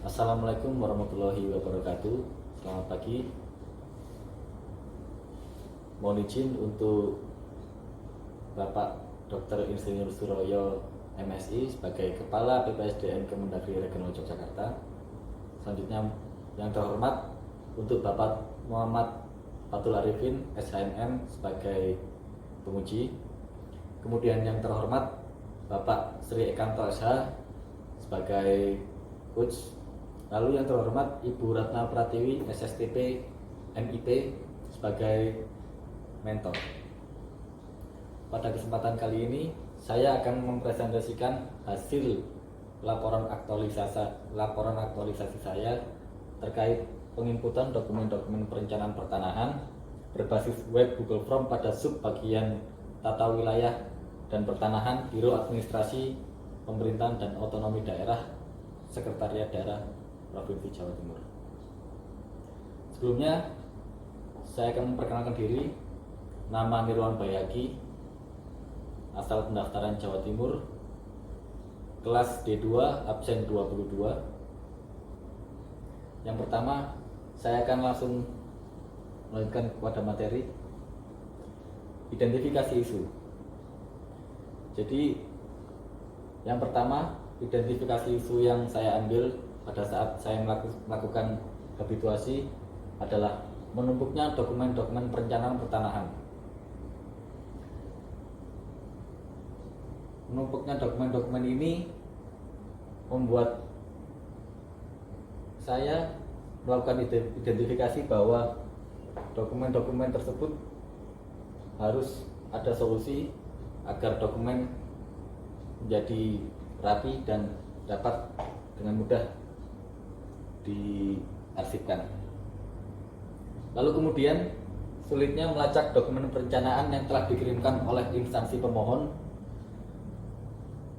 Assalamualaikum warahmatullahi wabarakatuh. Selamat pagi. Mohon izin untuk Bapak Dr. Insinyur Suroyo MSI sebagai Kepala BPSDN Kemendagri Regional Yogyakarta. Selanjutnya yang terhormat untuk Bapak Muhammad Fatul Arifin SHMM sebagai penguji. Kemudian yang terhormat Bapak Sri Ekanto SH sebagai coach. Lalu yang terhormat Ibu Ratna Pratiwi SSTP MIP sebagai mentor. Pada kesempatan kali ini saya akan mempresentasikan hasil laporan aktualisasi saya terkait penginputan dokumen-dokumen perencanaan pertanahan berbasis web Google Form pada sub bagian tata wilayah dan pertanahan Biro Administrasi Pemerintahan dan Otonomi Daerah Sekretariat Daerah Provinsi Jawa Timur. Sebelumnya saya akan memperkenalkan diri. Nama Nirwan Bayagi, asal pendaftaran Jawa Timur, kelas D2, absen 22. Yang pertama, saya akan langsung melanjutkan kepada materi identifikasi isu. Jadi yang pertama, identifikasi isu yang saya ambil pada saat saya melakukan habituasi adalah menumpuknya dokumen-dokumen perencanaan pertanahan. Menumpuknya dokumen-dokumen ini membuat saya melakukan identifikasi bahwa dokumen-dokumen tersebut harus ada solusi agar dokumen menjadi rapi dan dapat dengan mudah diarsipkan. Lalu kemudian sulitnya melacak dokumen perencanaan yang telah dikirimkan oleh instansi pemohon.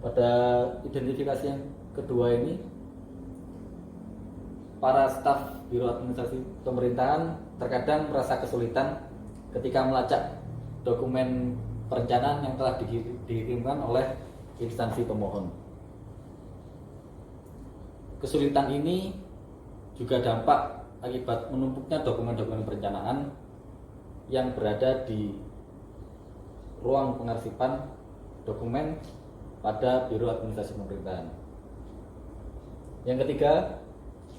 Pada identifikasi yang kedua ini, para staf Biro Administrasi Pemerintahan terkadang merasa kesulitan ketika melacak dokumen perencanaan yang telah dikirimkan oleh instansi pemohon. Kesulitan ini juga dampak akibat menumpuknya dokumen-dokumen perencanaan yang berada di ruang pengarsipan dokumen pada Biro Administrasi Pemerintahan. Yang ketiga,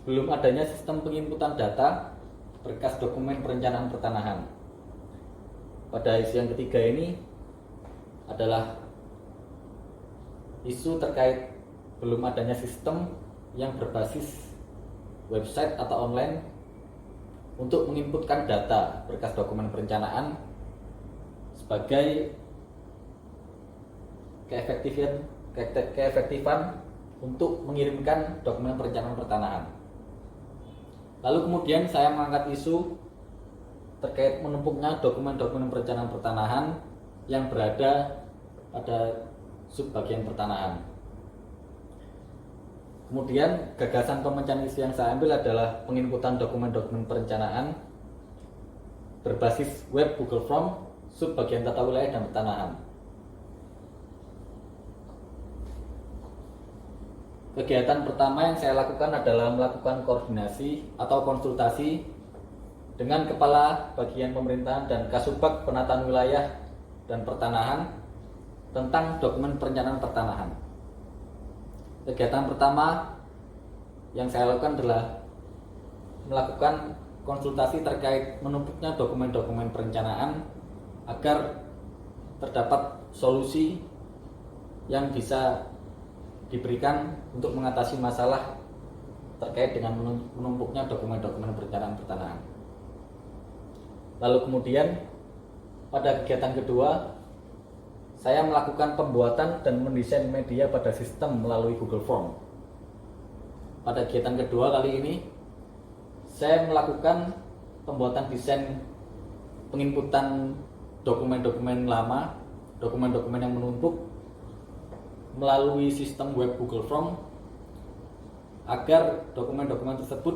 belum adanya sistem penginputan data berkas dokumen perencanaan pertanahan. Pada isu yang ketiga ini adalah isu terkait belum adanya sistem yang berbasis website atau online untuk menginputkan data berkas dokumen perencanaan sebagai keefektifan untuk mengirimkan dokumen perencanaan pertanahan. Lalu kemudian saya mengangkat isu terkait menumpuknya dokumen-dokumen perencanaan pertanahan yang berada pada subbagian pertanahan. Kemudian gagasan pemecahan isu yang saya ambil adalah penginputan dokumen-dokumen perencanaan berbasis web Google Form subbagian tata wilayah dan pertanahan. Kegiatan pertama yang saya lakukan adalah melakukan koordinasi atau konsultasi dengan Kepala Bagian Pemerintahan dan Kasubag Penataan Wilayah dan Pertanahan tentang dokumen perencanaan pertanahan. Kegiatan pertama yang saya lakukan adalah melakukan konsultasi terkait menumpuknya dokumen-dokumen perencanaan agar terdapat solusi yang bisa diberikan untuk mengatasi masalah terkait dengan menumpuknya dokumen-dokumen perencanaan pertanahan. Lalu kemudian pada kegiatan kedua, saya melakukan pembuatan dan mendesain media pada sistem melalui Google Form. Pada kegiatan kedua kali ini, saya melakukan pembuatan desain penginputan dokumen-dokumen lama, dokumen-dokumen yang menumpuk melalui sistem web Google Form agar dokumen-dokumen tersebut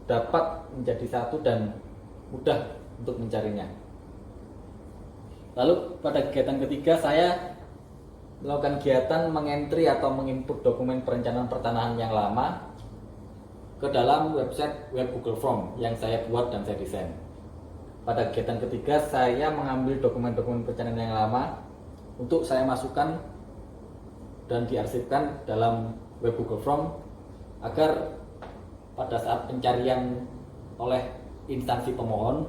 dapat menjadi satu dan mudah untuk mencarinya. Lalu pada kegiatan ketiga saya melakukan kegiatan mengentry atau menginput dokumen perencanaan pertanahan yang lama ke dalam website web Google Form yang saya buat dan saya desain. Pada kegiatan ketiga, saya mengambil dokumen-dokumen perencanaan yang lama untuk saya masukkan dan diarsipkan dalam web Google Form agar pada saat pencarian oleh instansi pemohon,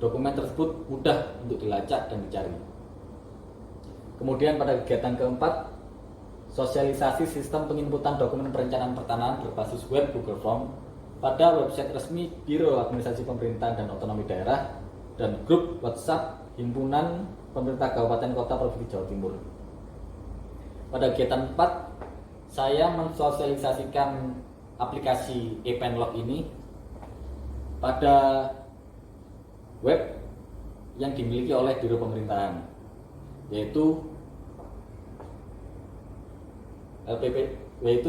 dokumen tersebut mudah untuk dilacak dan dicari. Kemudian pada kegiatan keempat, sosialisasi sistem penginputan dokumen perencanaan pertanahan berbasis web Google Form pada website resmi Biro Administrasi Pemerintahan dan Otonomi Daerah dan grup WhatsApp Himpunan Pemerintah Kabupaten Kota Provinsi Jawa Timur. Pada kegiatan 4, saya mensosialisasikan aplikasi ePenlog ini pada web yang dimiliki oleh Biro Pemerintahan, yaitu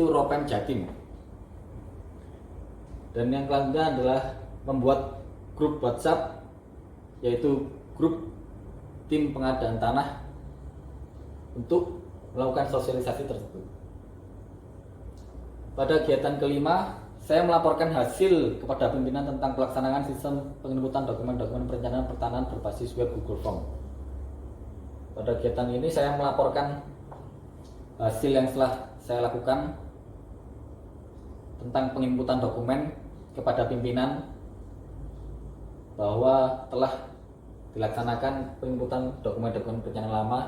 Ropem Jatim. Dan yang selanjutnya adalah membuat grup WhatsApp, yaitu grup tim pengadaan tanah untuk melakukan sosialisasi tersebut. Pada kegiatan kelima, saya melaporkan hasil kepada pimpinan tentang pelaksanaan sistem penginputan dokumen-dokumen perencanaan pertanahan berbasis web Google Form. Pada kegiatan ini saya melaporkan hasil yang telah saya lakukan tentang penginputan dokumen kepada pimpinan bahwa telah dilaksanakan penginputan dokumen-dokumen perencanaan lama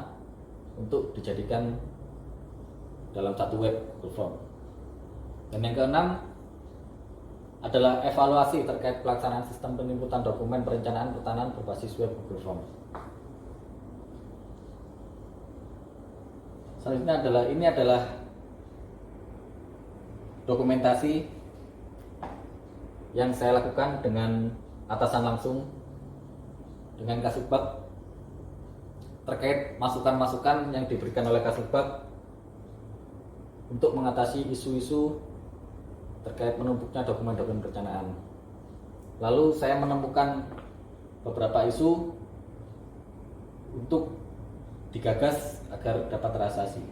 untuk dijadikan dalam satu web Google Form. Dan yang keenam adalah evaluasi terkait pelaksanaan sistem penginputan dokumen perencanaan pertanahan berbasis web Google Form. Selanjutnya adalah dokumentasi yang saya lakukan dengan atasan langsung dengan Kasubag terkait masukan-masukan yang diberikan oleh Kasubag untuk mengatasi isu-isu terkait menumpuknya dokumen-dokumen perencanaan. Lalu saya menemukan beberapa isu untuk digagas agar dapat terasasi.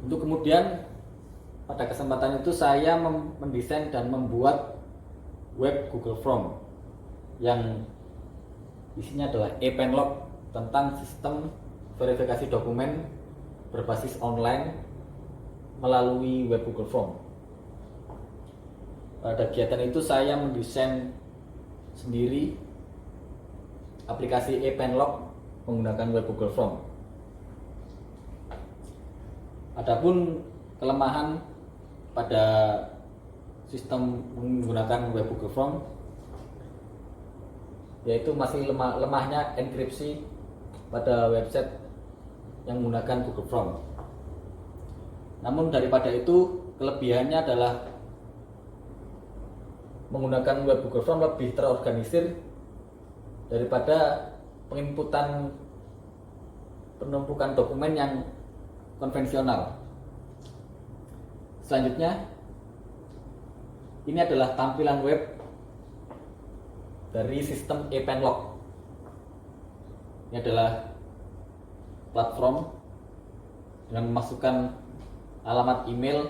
Untuk kemudian pada kesempatan itu saya mendesain dan membuat web Google Form yang isinya adalah ePenlog tentang sistem verifikasi dokumen berbasis online melalui web Google Form. Pada kegiatan itu saya mendesain sendiri aplikasi ePenlog menggunakan web Google Form. Adapun kelemahan pada sistem menggunakan web Google Form yaitu masih lemahnya enkripsi pada website yang menggunakan Google Form. Namun daripada itu, kelebihannya adalah menggunakan web Google Form lebih terorganisir daripada penumpukan dokumen yang konvensional. Selanjutnya, ini adalah tampilan web dari sistem ePenlog. Ini adalah platform dengan memasukkan alamat email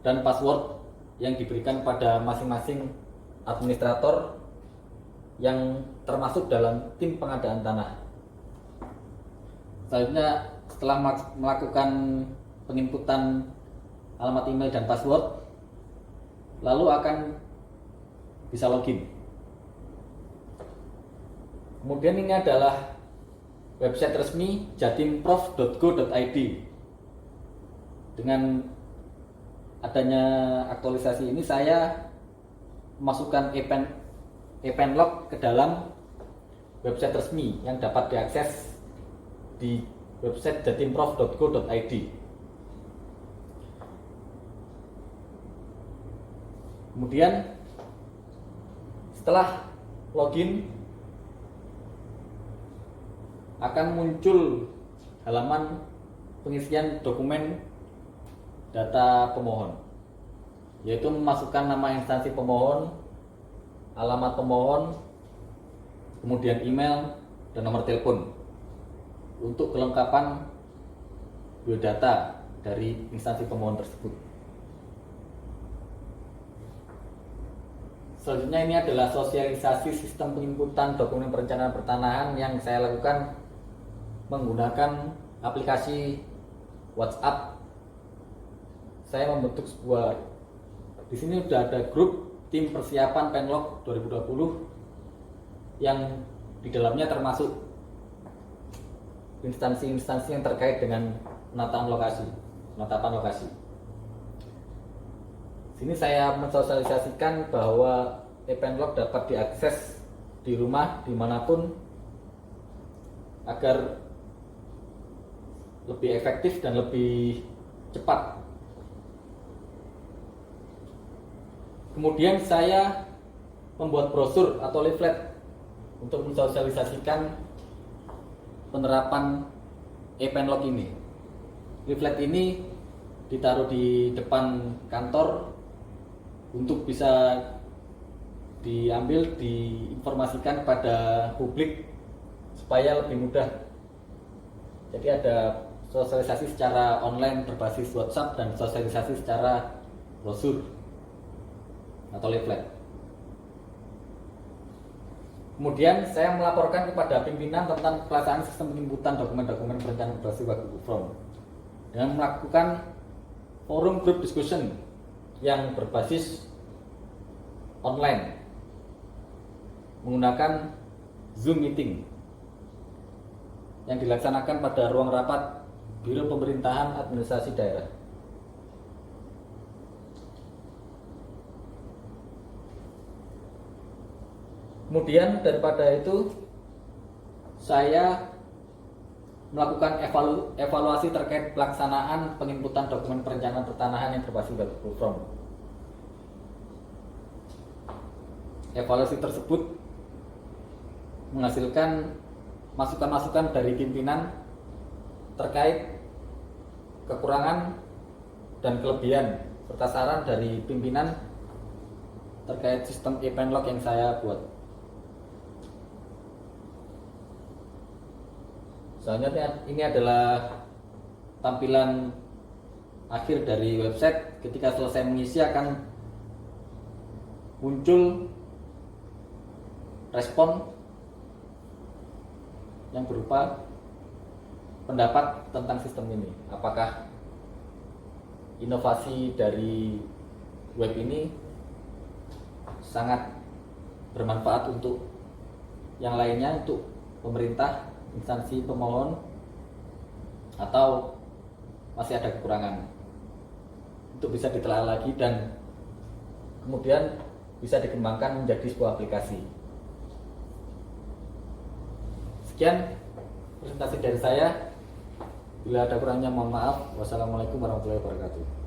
dan password yang diberikan pada masing-masing administrator yang termasuk dalam tim pengadaan tanah. Selanjutnya, setelah melakukan penginputan alamat email dan password, lalu akan bisa login. Kemudian ini adalah website resmi jatimprof.go.id. Dengan adanya aktualisasi ini, saya memasukkan ePenlog ke dalam website resmi yang dapat diakses di website jatimprof.go.id. Kemudian setelah login akan muncul halaman pengisian dokumen data pemohon, yaitu memasukkan nama instansi pemohon, alamat pemohon, kemudian email dan nomor telepon untuk kelengkapan biodata dari instansi pemohon tersebut. Selanjutnya ini adalah sosialisasi sistem penginputan dokumen perencanaan pertanahan yang saya lakukan menggunakan aplikasi WhatsApp. Saya membentuk sebuah, di sini sudah ada grup tim persiapan Penlog 2020 yang di dalamnya termasuk instansi-instansi yang terkait dengan penetapan lokasi. Sini saya mensosialisasikan bahwa e-Penlog dapat diakses di rumah dimanapun agar lebih efektif dan lebih cepat. Kemudian saya membuat brosur atau leaflet untuk mensosialisasikan penerapan e-Penlog ini. Leaflet ini ditaruh di depan kantor untuk bisa diambil, diinformasikan pada publik supaya lebih mudah. Jadi ada sosialisasi secara online berbasis WhatsApp dan sosialisasi secara brosur atau leaflet. Kemudian saya melaporkan kepada pimpinan tentang pelaksanaan sistem penginputan dokumen-dokumen perencanaan berbasis Google Form dengan melakukan forum group discussion yang berbasis online menggunakan Zoom meeting yang dilaksanakan pada ruang rapat Biro Pemerintahan Administrasi Daerah. Kemudian daripada itu saya melakukan evaluasi terkait pelaksanaan penginputan dokumen perencanaan pertanahan yang berbasis Google Form. Evaluasi tersebut menghasilkan masukan-masukan dari pimpinan terkait kekurangan dan kelebihan serta saran dari pimpinan terkait sistem e-Penlog yang saya buat. Selanjutnya ini adalah tampilan akhir dari website. Ketika selesai mengisi akan muncul respon yang berupa pendapat tentang sistem ini. Apakah inovasi dari web ini sangat bermanfaat untuk yang lainnya, untuk pemerintah, instansi pemohon, atau masih ada kekurangan. Itu bisa ditelaah lagi dan kemudian bisa dikembangkan menjadi sebuah aplikasi. Sekian presentasi dari saya. Bila ada kurangnya mohon maaf. Wassalamualaikum warahmatullahi wabarakatuh.